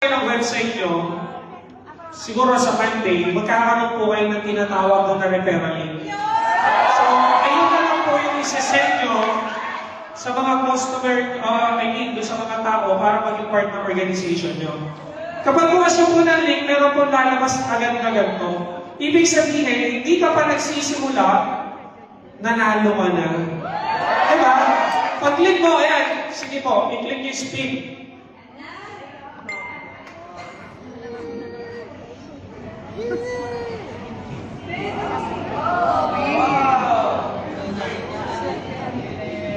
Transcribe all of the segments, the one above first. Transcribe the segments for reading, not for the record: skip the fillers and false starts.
ng website nyo, siguro sa Monday, magkakaroon po kayo ng tinatawag na referral link. So, ayun na lang po yung isa-send nyo sa mga customer, sa mga tao para maging part ng organization nyo. Kapag bukas nyo po ng link, meron po lalabas agad-agad to. Ibig sabihin, hindi ka pa nagsisimula, nanalo ka na. Diba? Pag-click mo, ayan, sige po, i-click yung speed.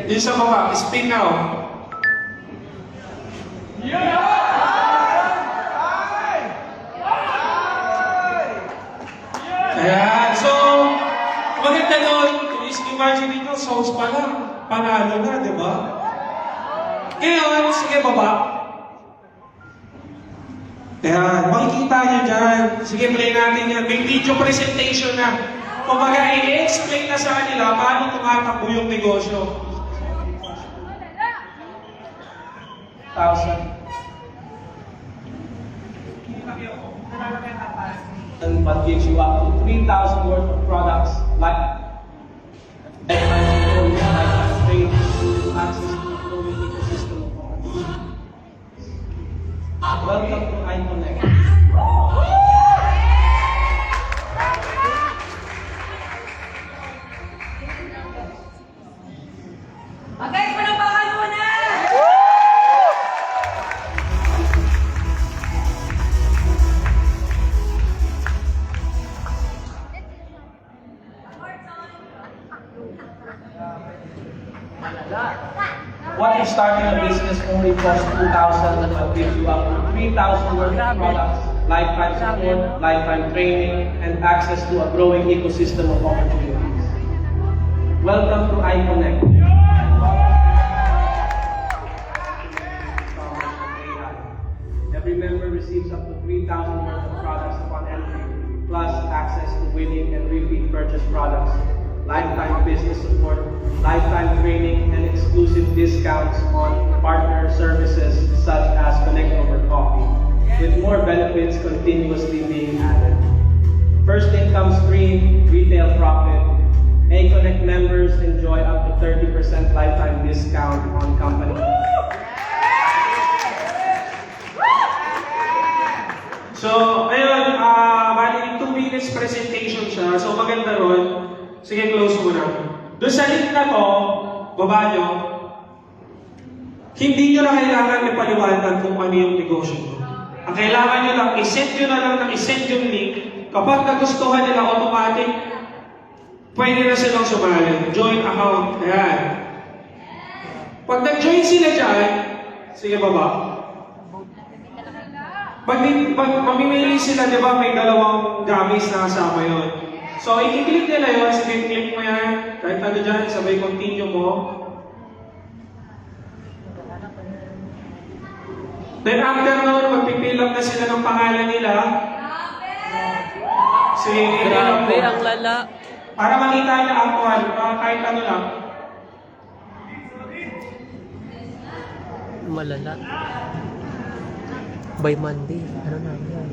Yung sa baba, spin now. Ayan, so, maganda doon, imagine nyo, sauce pa lang, panalo na, di ba? Ngayon, sige baba. Ayan, makikita nyo dyan. Sige, play natin yan. May video presentation na. Kumbaga, i-explain na sa kanila paano tumatakbo yung negosyo. 1,000. And what gives you up to 3,000 worth of products like trade, access to the growing ecosystem of ours. Welcome to iConnect. Okay, panabakan muna! What if starting a business only costs 2,000 but gives you up to 3,000 worth of products, lifetime support, lifetime training, and access to a growing ecosystem of opportunities? Welcome to iConnect. Every member receives up to 3,000 worth of products upon entry, plus access to winning and repeat purchase products, lifetime business support, lifetime training, and exclusive discounts on partner services such as Connect Over Coffee, with more benefits continuously being added. First income stream, retail profit. A-Connect members enjoy up to 30% lifetime discount on company. So, ayun, bali yung 2 minutes presentation siya. So, maganda ron. Sige, close mo na. Doon sa link na to, baba nyo, hindi nyo na kailangan ipaliwanag kung ano yung negosyo nyo. Ang kailangan nyo lang, isend nyo na lang na isend yung link. Kapag nagustuhan nila automatic, pwede na silang sumali. Join account. Ayan. Pag nag-join sila dyan, sige baba. Pag mamimili sila, di ba, may dalawang gamis na kasama yun. So, i-click nila yun. Sige, click mo yan. Kahit ano dyan, sabay continue mo. Then after nun, magpipill up na sila ng pangalan nila. Sige, Grabe, ang lala. para makita nila actual, kahit ano lang. Malala. By Monday. Ano na yan?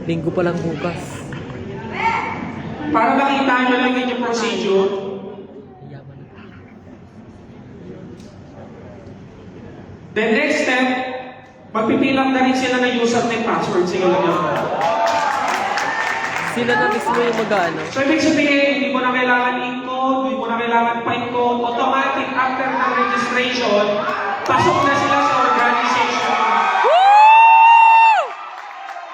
Linggo pa lang bukas. Para makita nyo lang yun yung procedure. Yaman na. Then next step, magpipilang na rin sila ng username password. Sige lang yun. Sila na mismo yung mag-ano. So ibig sabihin, hindi mo na kailangan in-code, hindi mo na kailangan pa-in-code. Automatic after ng registration, pasok na sila sa organization.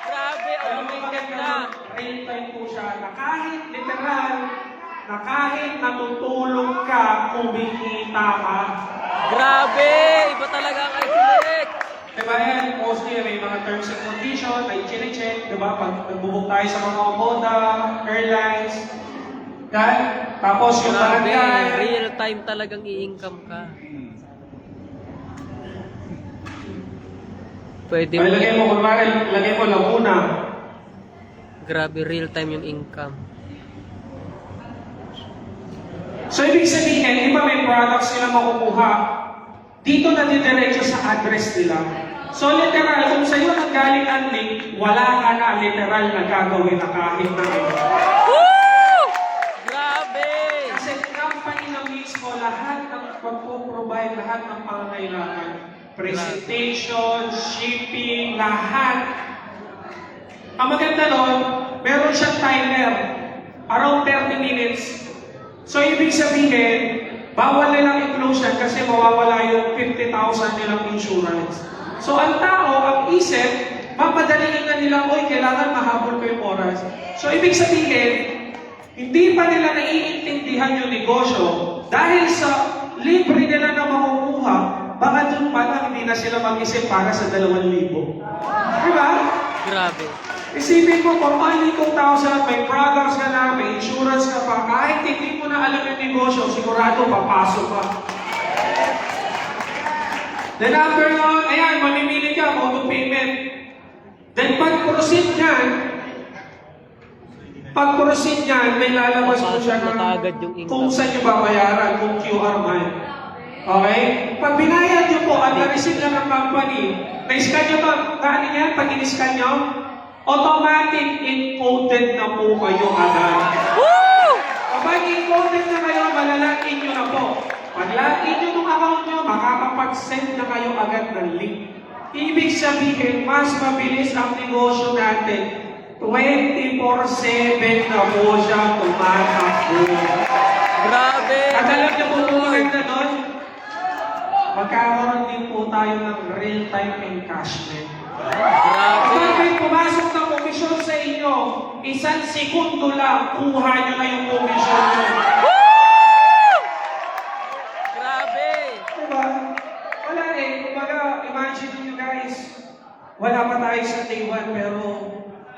Grabe, automated na. Real time po siya na kahit literal, na kahit natutulog ka, kumikita ka. Grabe, iba talaga ang iConnect. Diba yan, mostly may mga terms and conditions, may chine-check, diba? Pag nagbubuk tayo sa mga Omoda, airlines, yan. Tapos yung Grabe, barangay. real time talagang i-income ka. Pwede mo. Ay, lagay mo, kunwari, lagay mo lang una. Grabe, real time yung income. So, ibig sabihin, di ba may products sila makukuha? dito na didiretso sa address nila. So literal, kung sa'yo nanggaling ang link, wala ka na literal na gagawin na kahit na ito. Woo! Grabe! Kasi company na mismo, lahat ng pagpo-provide, lahat ng pangangailangan, presentation, shipping, lahat. Ang maganda nun, meron siyang timer, around 30 minutes. So ibig sabihin, bawal nilang i-close yan kasi mawawala yung 50,000 nilang insurance. So ang tao, ang isip, mamadaliin na nila, oy, kailangan mahabol ko yung oras. So ibig sabihin, hindi pa nila naiintindihan yung negosyo dahil sa libre nila na makukuha, baka doon pa lang hindi na sila mag-isip para sa 2,000. Diba? Grabe. Isipin mo, kung only 2,000, may products ka na, may insurance ka pa, kahit hindi mo na alam yung negosyo, sigurado papasok ka. Then after nun, ayan, mamimili ka, auto payment. Then pag-proceed niyan, may lalabas mo siya Makaagad yung ng income. kung saan nyo babayaran, kung QR man. Okay? Pag binayad nyo po at na-receive na ng company, na-scan nyo ba? Kaano yan? Pag in-scan nyo, automatic encoded na po kayo agad. Woo! Kapag encoded na kayo, malalagin nyo na po. Pag login nyo ng account nyo, makakapag-send na kayo agad ng link. Ibig sabihin, mas mabilis ang negosyo natin. 24/7 na po siya tumatakbo. Grabe! At alam niyo po kung maganda nun? Magkakaroon din po tayo ng real-time encashment. Grabe! Kapag may pumasok na komisyon sa inyo, 1 segundo lang, kuha nyo na yung komisyon nyo. Woo! Grabe! Diba? Wala eh. Kumbaga, imagine nyo guys, wala pa tayo sa day 1, pero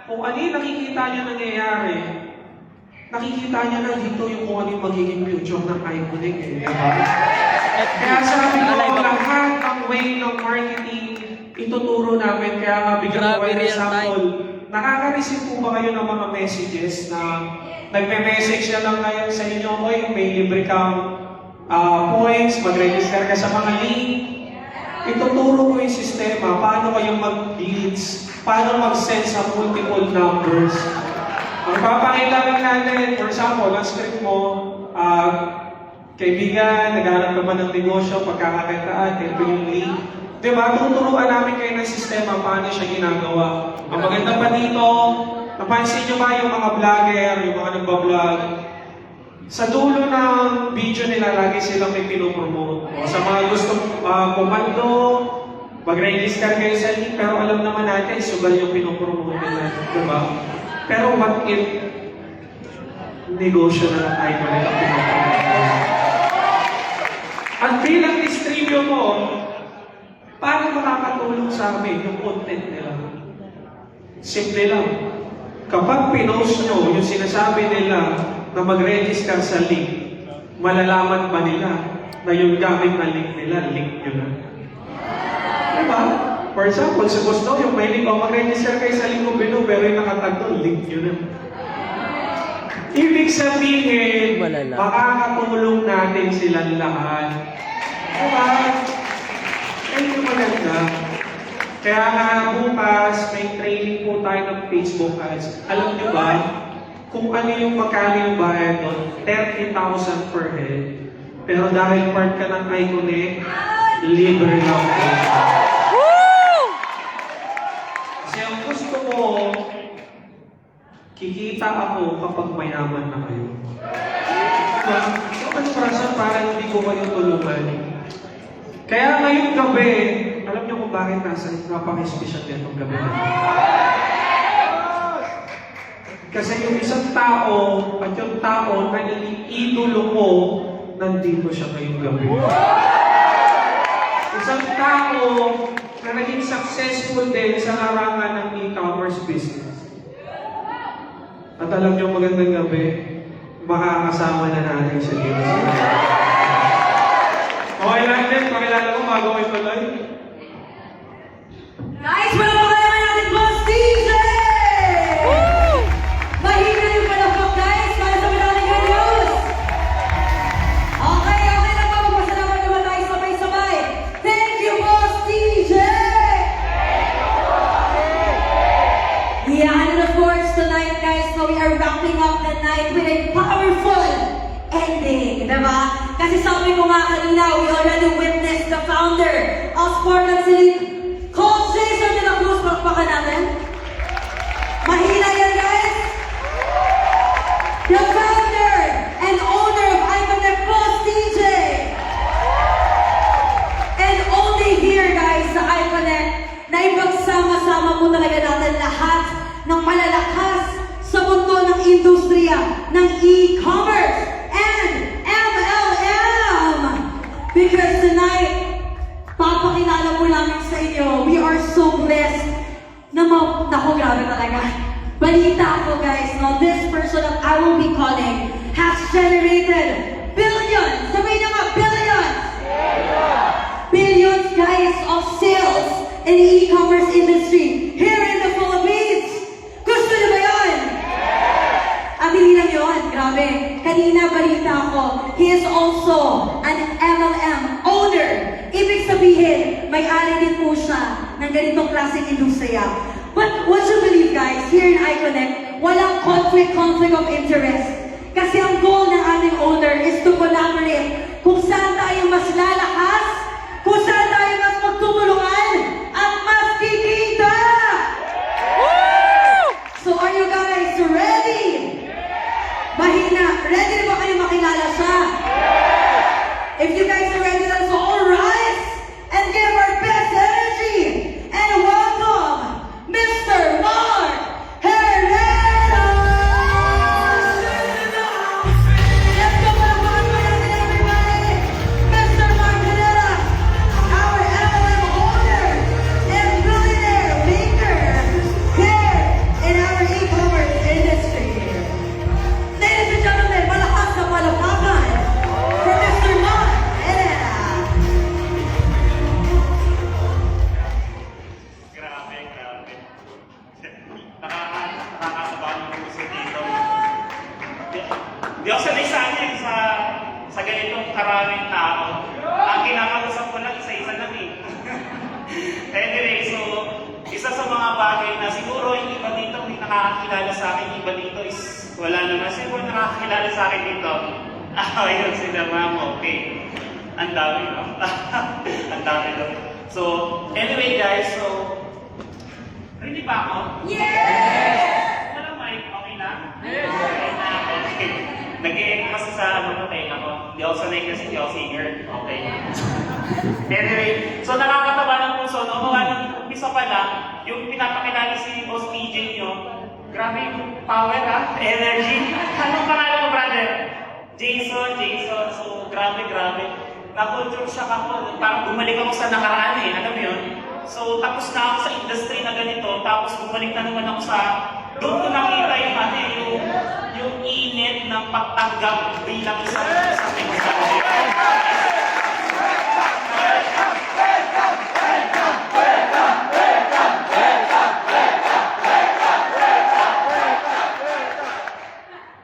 kung ano yung nakikita nyo nangyayari, nakikita nyo na dito yung kung ano yung magiging future ng Iconic eh. Diba? Kaya sabi ko, lahat ng way ng marketing ituturo namin, kaya mabigyan ko Grabe, kayo ng real sample. Nakaka-receive po ba kayo ng mga messages na nagme-message na lang ngayon sa inyo, oy, may libre kang points, mag-register ka sa mga link. Ituturo ko yung sistema, paano kayong mag-leads, paano mag-send sa multiple numbers. Ang papakita lang natin, for example, ang script mo, kaibigan, naghanap naman ng negosyo, pagkakakitaan, ito yung link. Diba? Tuturuan namin kayo ng sistema paano siya ginagawa. Ang maganda pa dito, napansin nyo ba yung mga vlogger, yung mga nagbablog? Sa dulo ng video nila, lagi silang may pinopromote. O, sa mga gusto kumando, mag-register kayo sa link, pero alam naman natin, sugal yung pinopromote nila. Diba? Pero what if negosyo na lang tayo ulit ang pinopromote? At bilang distribyo mo, paano makakatulong sa amin yung content nila? Simple lang. Kapag pinost nyo yung sinasabi nila na mag-register sa link, malalaman pa nila na yung gamit na link nila, link nyo na. Diba? For example, sa gusto yung may link, mag-register kayo sa link ko below, pero yung nakatag doon, link nyo na. Ibig sabihin, Malala. makakatulong natin silang lahat. Diba? Ayun yung maganda. Kaya nga bukas, may training po tayo ng Facebook ads. Alam niyo ba, kung ano yung magkano yung bayad doon, 30,000 per head. Pero dahil part ka ng Iconic, libre lang po. Woo! Kasi ang gusto ko, kikita ako kapag mayaman na kayo. Diba? So, ano parang hindi ko kayo tulungan. Kaya ngayong gabi, alam niyo kung bakit napaka-special din itong gabi na. Kasi yung isang tao, at yung tao na iniidolo ko, nandito siya ngayong gabi. Isang tao na naging successful din sa larangan ng e-commerce business. At alam niyo magandang gabi, makakasama na natin siya dito sa okay lang din, pakilala ko bago ko ituloy. Guys, walang pakalaman natin, Boss DJ! Mahina yung palakpak, guys, para sa madaling good news! Okay na po, magpasalamat naman tayo sabay-sabay night with a powerful ending, diba? Kasi sabi ko nga kanina, we already witnessed the founder of Spartans Elite, Coach Jason de la Cruz. Pakpakan natin. Mahina yan, guys. The founder and owner of Iconet, Boss DJ. And only here, guys, sa Iconet, na ipagsama-sama po talaga natin lahat ng malalakas sa mundo ng industriya ng e-commerce and MLM. Because tonight, papakilala po namin sa inyo, we are so blessed na naku, grabe talaga. Balita ko, guys, no, this person that I will be calling has generated billions. Sabihin niyo nga, billions! Billions, guys, of sales in the e-commerce industry here in the Philippines. Gusto niyo ba yun? At hindi lang yun, grabe. Kanina balita ko, he is also an MLM owner. Ibig sabihin, may-ari din po siya ng ganitong klaseng industriya. But what you believe, guys, here in iConnect, walang conflict of interest. Kasi ang goal ng ating owner is to collaborate kung saan tayo mas lalakas, kung saan tayo mas magtutulungan, at mas kikita! So are you guys ready? Mahina, ready na ba kayo makilala siya? If you guys are ready, let's all rise and give our best energy and welcome Mr. Mark Herrera! Let's go for the one for everybody! Mr. Mark Herrera, our MLM owner and billionaire maker here in our e-commerce industry. Ladies and gentlemen, malakas na palapakan for Mr. Mark Herrera. Grabe. Nakakatabahan yung gusto dito. Di ako sanay sa akin sa ganitong karaming tao. Ang kinakausap ko lang, isa-isa lang eh. Anyway, so, isa sa mga bagay na siguro yung iba dito may nakakakilala sa akin, yung iba dito is wala naman. Siguro nakakakilala sa akin dito. Ayun sila ma'am, okay. Ang dami, no? Ang dami, no? So, anyway guys, so, ready ba ako? Yes! Walang mic, okay na? Yes! Okay na, okay. Nag-i-echo kasi sa ano ko, tenga ko. Hindi ako sanay kasi hindi ako singer. Okay. Anyway, so nakakatawa ng puso, no? Umpisa pa lang, yung pinapakilala si Boss PJ nyo, grabe yung power, ha? Energy. Anong pangalan mo, brother? Jason. So, grabe. Na-culture shock ako. Parang bumalik ako sa nakaraan eh. Alam mo yun? So, tapos na ako sa industry na ganito. Tapos bumalik na naman ako sa... Doon ko nakita yung ano eh, yung init ng pagtanggap bilang isang negosyante.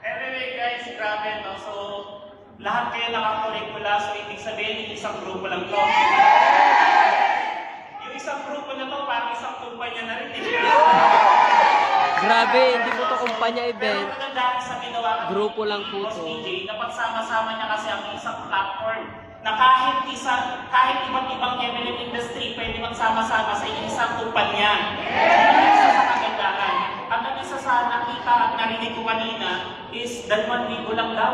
Anyway guys, grabe no. So, lahat kayo nakakurikula. So, ibig sabihin, yung isang grupo lang to. Yung isang grupo na to, parang isang kumpanya na rin. Grabe, hindi po to kumpanya Pero event. maganda sa ginawa ng Grupo lang po Boss to. DJ, napagsama-sama niya kasi ang isang platform na kahit iba't ibang MLM industry pwede magsama-sama sa isang kumpanya. Yun ang isa sa kagandahan. At ang isa sa nakita at narinig ko kanina is 2,000 lang daw.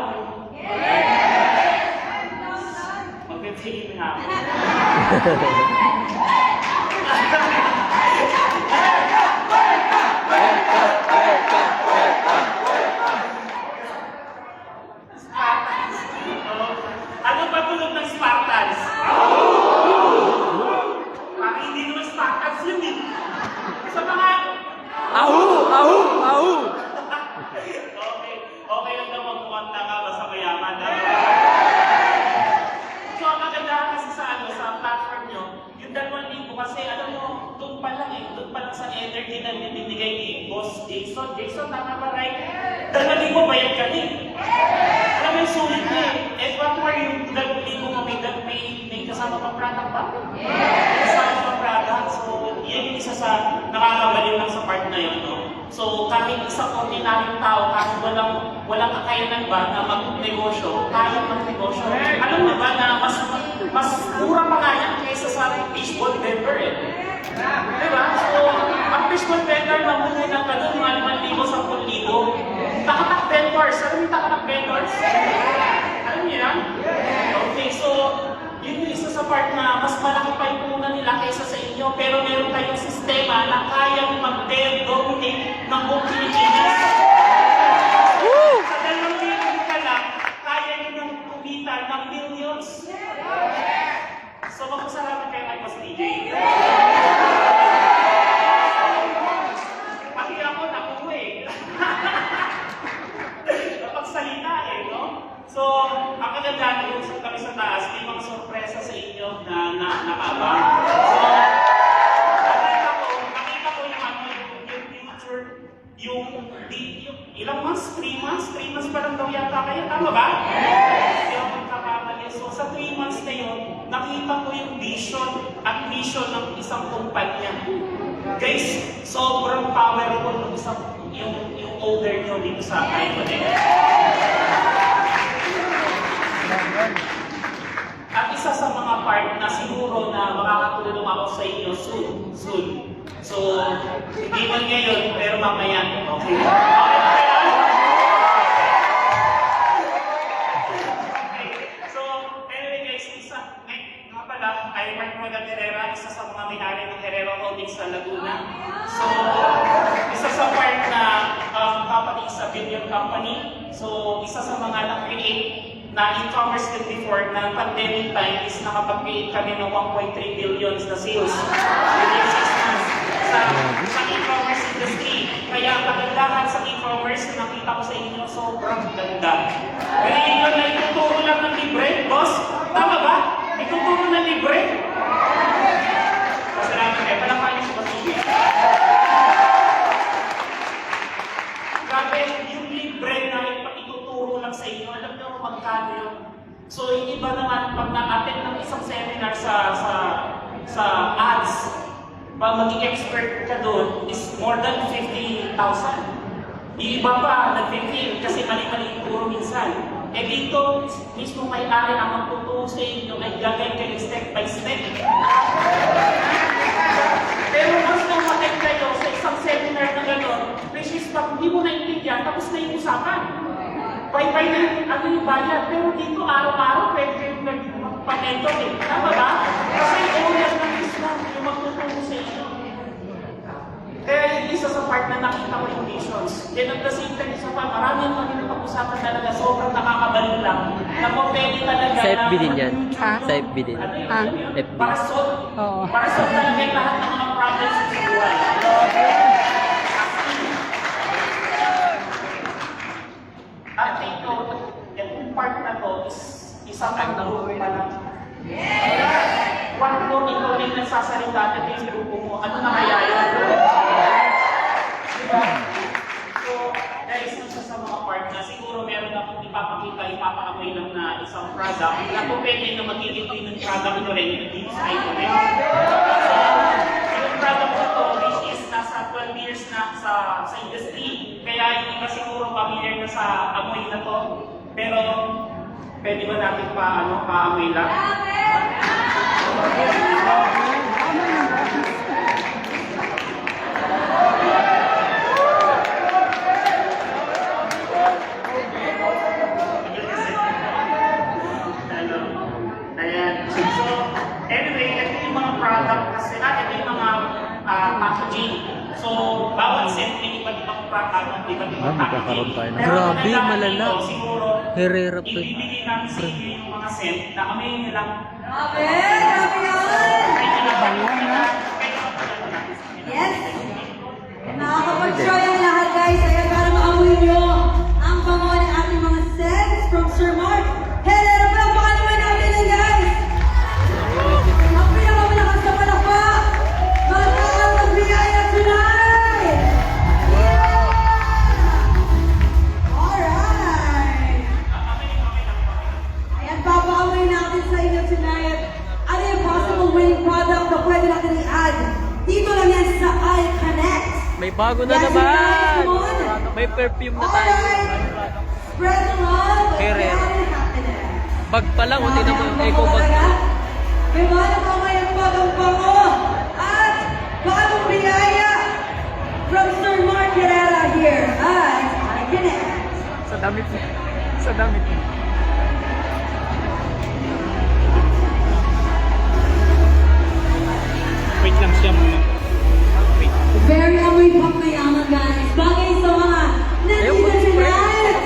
Magpipigil nga ako. Spartans. Ano ba tunog ng Spartans? Parang hindi naman Spartans yun eh. Sa mga... Ahu! Okay lang daw magkumanta ka basta mayaman. So ang maganda kasi sa platform nyo, yung 2,000 kasi alam mo, doon pa lang sa energy na binibigay ni Boss Jason. Jason, tama ba right? 2,000 bayad ka din. Alam mo yung sulit na eh. And what were yung 2,000 mo may kasama pang product ba? Yes! Kasama pang product. So, yan yung isa sa nakakabaliw lang sa part na yun, no? So kahit isang ordinaryong tao, kahit walang kakayanan ba na magnegosyo, kaya magnegosyo. Alam mo ba na mas mura pa nga yan kaysa sa fishball vendor eh. Diba? So, ang fishball vendor na muna ka doon, mga 5,000, 10,000. Takatak vendors. Alam mo yung takatak vendors? Alam niyo yan? Okay, so yun yung isa sa part na mas malaki pa yung punan nila kaysa sa inyo, pero meron tayong sistema na kayang mag-dominate ng buong Pilipinas. Sa 2 million ka lang, kaya nyo nang kumita ng millions. So, magpasalamat kayo kay Boss DJ. Pati ako nakuha eh. Napagsalita eh, no? So, ang kagandahan yung kami sa taas, may mga sorpresa sa inyo na nakaabang. So, nakita ko yung future, yung ilang months? 3 months? 3 months pa lang daw yata kayo. Tama ba? Hindi ako magkakamali. So, sa 3 months na yun, nakita ko yung vision at mission ng isang kumpanya. Guys, sobrang powerful ng yung owner nyo dito sa iConnect. At isa sa mga part na siguro na makakatulong ako sa inyo soon. So, hindi man ngayon, pero mamaya. Okay? Okay ba yan? Okay. So, anyway guys, nga pala, ay Mark Magan Herrera, isa sa mga may-ari ng Herrera Holdings sa Laguna. So, isa sa part na company sa Billion Company. So, isa sa mga na-create na e-commerce din before na pandemic time is nakapag-create kami ng 1.3 billion na sales within 6 months sa e-commerce industry. Kaya ang kagandahan sa e-commerce na nakita ko sa inyo, sobrang ganda. Kaya yun na ituturo lang ng libre, boss? Tama ba? Ituturo ng libre? Masalamat kayo. Palakpakan niyo si Boss Iggy. Grabe, yung libre na ituturo lang sa inyo, alam niyo kung magkano yun. So, yung iba naman, pag na-attend ng isang seminar sa ads, pag maging expert ka doon, is more than 50,000. Yung iba pa, nag-15 kasi mali-mali yung turo minsan. Eh dito, mismo may-ari ang magtuturo sa inyo, ay gagawin kayo step by step. Pero once na umattend kayo sa isang seminar na gano'n, which is pag hindi mo naintindihan, tapos na yung usapan. Bye-bye na yung bayad. Pero dito, araw-araw, pwede kayong nagpapagento eh. Tama ba? Kasi owner na mismo yung magtuturo sa inyo. Kaya yung isa sa part na nakita ko yung visions. Then at the same time, isa pa, marami kami napag-usapan talaga, sobrang nakakabalik lang. Na kung pwede talaga Sa FB din yan. Sa FB din. FB. Para solve talaga yung lahat ng mga problems sa buhay. At ito, yung part na to is isang grupo pa lang. One more, ikaw rin nagsasalita at yung grupo mo, ano na kaya yun? Diba? So, guys, isa sa mga part na siguro meron akong ipapaamoy lang na isang product na kung pwede na magiging ng product nyo rin dito sa iConnect. So, yung product na to, which is nasa 12 years na sa industry. Kaya yung iba siguro familiar na sa amoy na to. Pero, pwede ba natin paamoy lang? So, bawat set may iba't ibang iba't ibang magkakaroon tayo ng- Pero Grabe, kailangan malala. nito, siguro, Herrera pa. ibibigay namin sa inyo yung mga set na kami nilang Grabe! Grabe yan! kahit nilang Yes! Nakakapag-try ang lahat, guys. Ayan, para maamoy nyo ang bango ng ating mga scents from Sir Mark. Herrera pa, pakalaman natin yan, guys! Ang pinakamalakas na palakpak! Magkakas ng biyaya tonight! Yeah! Alright! Ayan, papaamoy natin sa inyo tonight. Ano yung possible winning product na pwede natin i-add May bago na Yes, you guys, naman! come on. May perfume na tayo. Alright! Spread the love! Herrera. and happiness. Bag pa lang, tingnan mo yung eco bag. Diba namamayan bagang bango at bagong biyaya from Sir Mark Herrera here at Connect. Sa damit niya. Sa damit niya. Wait lang siya muna. Wait. Very amoy pang mayaman guys. Bagay sa mga Ayun, nandito spray. tonight.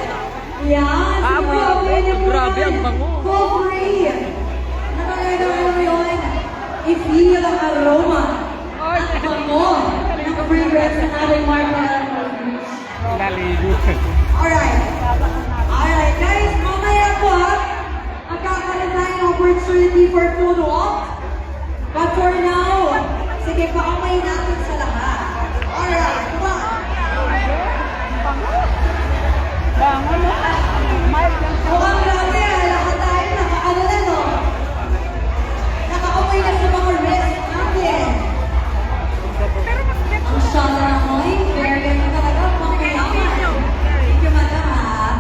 Yan. Amoy siguro, ako. pwede mo Grabe, ang naman bango. For free. Nakagagawa mo yun. I-feel ang aroma. At bango ng fragrance ng ating Mark Herrera. Laligo. Alright. Alright, guys, mamaya po ha. Magkakaroon tayo ng opportunity for food walk. But for now, sige, pakamay natin sa lahat. Alright, come on. Mukhang grabe ha, lahat tayo nakaano na no. Nakaumoy na sa mga wrist natin. Ang shot na amoy, very good talaga, pangkayaman. Thank you, madam ha.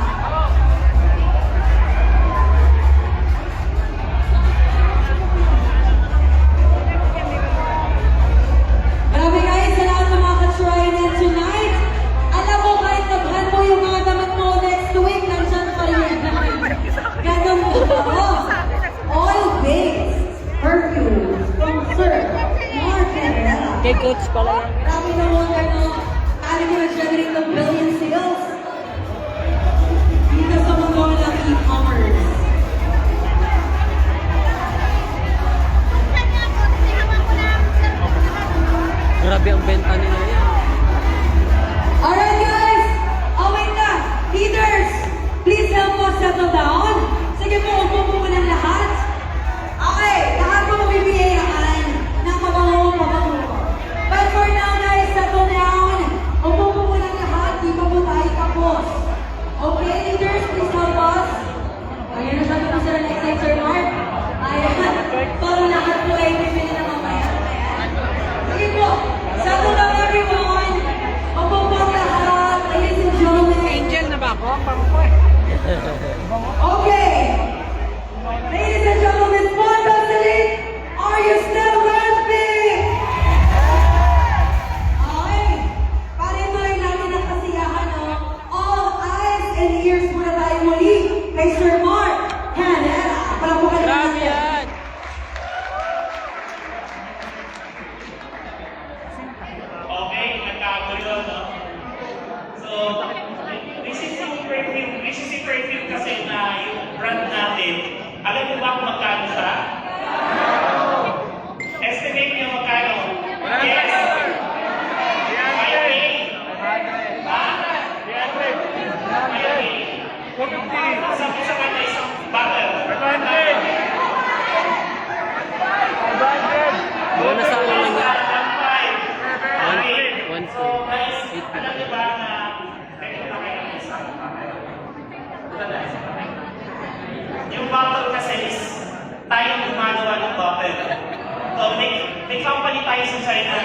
Grabe guys, sa lahat ng mga ka-try na tonight. Alam mo, kahit nabhan mo yung mga damit mo next week, nandyan pa rin. Ganun ba? Oil-based perfume from Sir Mark Herrera. Kay Coach pala yan. Grabe na wonder no, paano nyo nag-generate ng billion sales? Dito sa mundo ng e-commerce. Grabe ang benta nila yan. Alright guys! Oh wait na! Leaders! Please help us settle down. Sige po, upo po muna lahat. Okay, lahat po mabibiyayan ng mabango. But for now guys, settle down. Upo po muna lahat, di pa po tayo tapos. Okay, leaders, please help us. Ayan na sabi po sir, next time Sir Mark. Ayan, para lahat po ay bibili na mamaya. Sige po, settle down everyone. Upo po ang lahat, ladies and gentlemen. Angel na ba ako? Okay. Ladies and gentlemen, Swan Destiny, are you still with me? Okay. Pare-tuloy natin ang kasiyahan, no? All eyes and ears muna tayo muli kay Sir Mark Herrera. Palapukan naman Grabe natin. yan. Okay, nagkagulo, no? So, this is yung perfume. This is yung perfume kasi na yung brand natin. Alam mo ba kung magkano siya? Estimate niyo magkano? Yes! 5K? Ha? 5K? Sabi sa kanya isang bottle. Wala na sa ano lang yan. 1.5. One So, guys, alam niyo ba na yung bottle kasi is tayong gumagawa ng bottle. So, may company tayo sa China.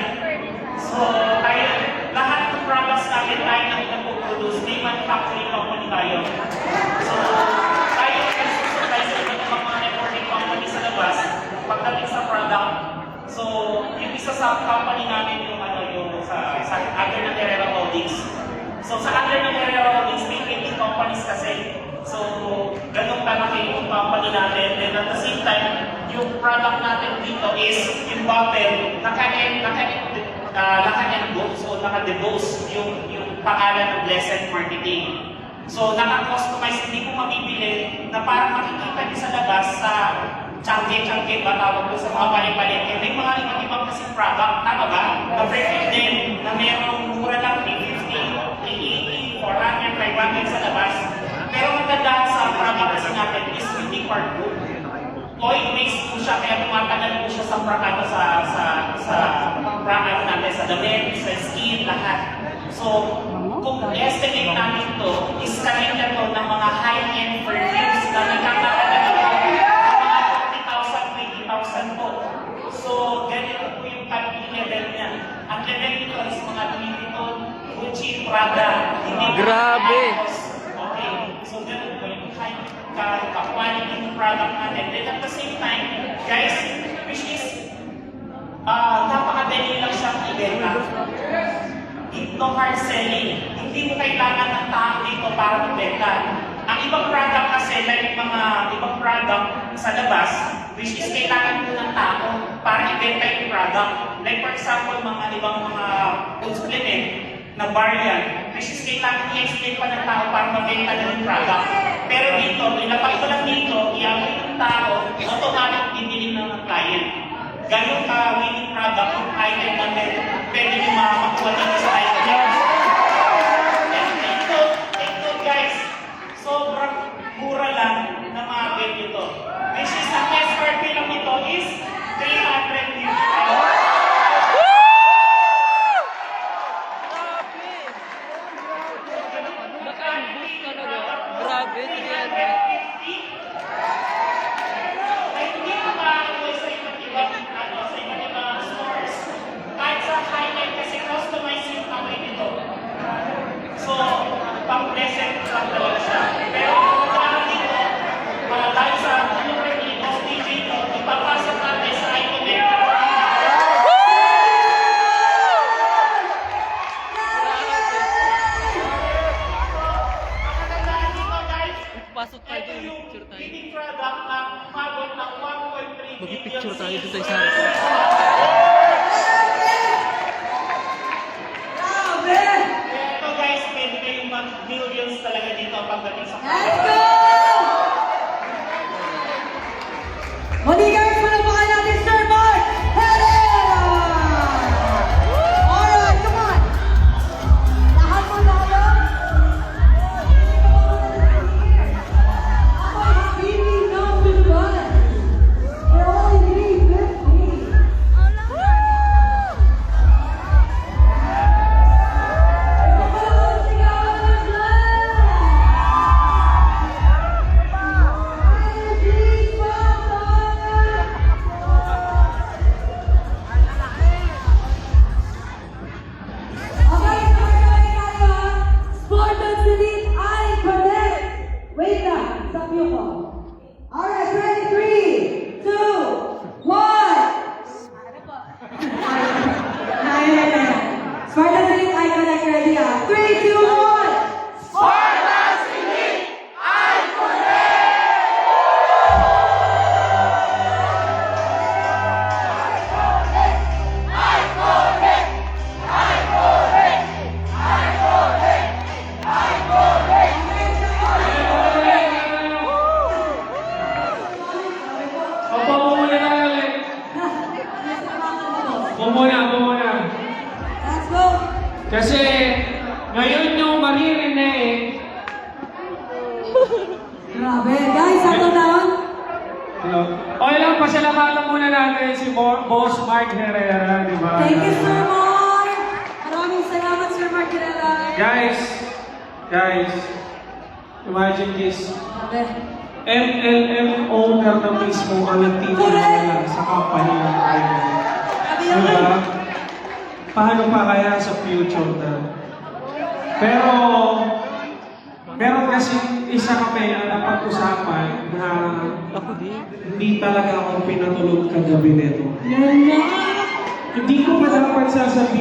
So, tayo, lahat ng products natin tayo nang nagpo-produce, may manufacturing company tayo. So, tayo nagsusupply sa iba't ibang mga importing company sa labas pagdating sa product. So, yung isa sa company namin yung sa under ng Herrera Holdings. So, sa under ng Herrera Holdings, may 20 companies kasi. So, ganun kalaki yung company natin. Then at the same time, yung product natin dito is yung bottle, naka-endose o naka-debose yung pangalan ng Blessed Marketing. So, naka-customize, hindi ko mabibili na parang makikita niyo sa labas sa changke-changke ba tawag ko sa mga palipalike. May mga iba't ibang kasing product, tama ba? Na-perfect din, na merong mura lang 350, 380, 400, 500 sa labas. Pero maganda sa product kasi natin is hindi cargo. Oil-based po siya, kaya tumatagal po siya sa product sa product natin, sa damit, sa skin, lahat. So, kung estimate namin to, is kanina to ng mga high-end perfumes na nagkakalaga ng mga 40,000, 20,000 po. So, ganito po yung level niya. Ang level nito is mga 22, Prada, hindi Grabe. Okay, so ganun po yung high quality ng product natin. Then at the same time, guys, which is napakadali lang siyang ibenta. No hard selling. Hindi mo kailangan ng tao dito para magbenta. Ang ibang product kasi, like mga ibang product sa labas, which is kailangan mo ng tao para ibenta yung product. Like for example, mga ibang mga food supplement na bar yan, which is kailangan i-explain pa ng tao para mabenta na yung product. Pero dito, ilapag ko lang dito, i-amoy ng tao, automatic bibili ng client. Ganun ka winning product yung item na pwede nyo makuha dito sa item. And take note guys, sobrang mura lang na ma-get nito. Which is, ang SRP lang nito is 350. Naka-boost talaga. Grabe, 350. Ay, hindi ko makakuha sa iba't ibang sa iba't ibang stores. Kahit sa highlight kasi customize yung kamay nito. So, pang-present lang talaga siya. Pero kung kailangan dito, dahil sa numerating of DJ ito, ipapasok natin sa iConnect. Magandaan dito guys, Pasok tayo ito doon. yung Picture tayo. leading product na umabot ng 1.3 Mag-picture tayo doon sa sales. isa. Grabe! Ito guys, pwede kayong mag-millions talaga dito pagdating sa Let's go! Muli guys, palapakan natin Sir Mark Herrera! Alright, come on! Lahat mo lahat! Ako is beating down to the bus. We're only 350. Alright, ready? 3, 2, 1. Spartans Elite Iconic ready ah. 3, 2, 1. Spartans Elite Ako muna. Let's go. Kasi ngayon yung maririnig. Grabe. Guys, settle down. Okay lang, pasalamatan muna natin si Boss Mark Herrera, di ba? Thank you, Sir Mark. Maraming salamat, Sir Mark Herrera. Guys, imagine this. Grabe. MLM owner na mismo ang nagtitinala sa company ng Idol. Grabe Diba? naman. Paano pa kaya sa future na? Pero, meron kasi isa kami na napag-usapan na Ako din. hindi talaga ako pinatulog kagabi nito. Hindi ko pa dapat sasabihin.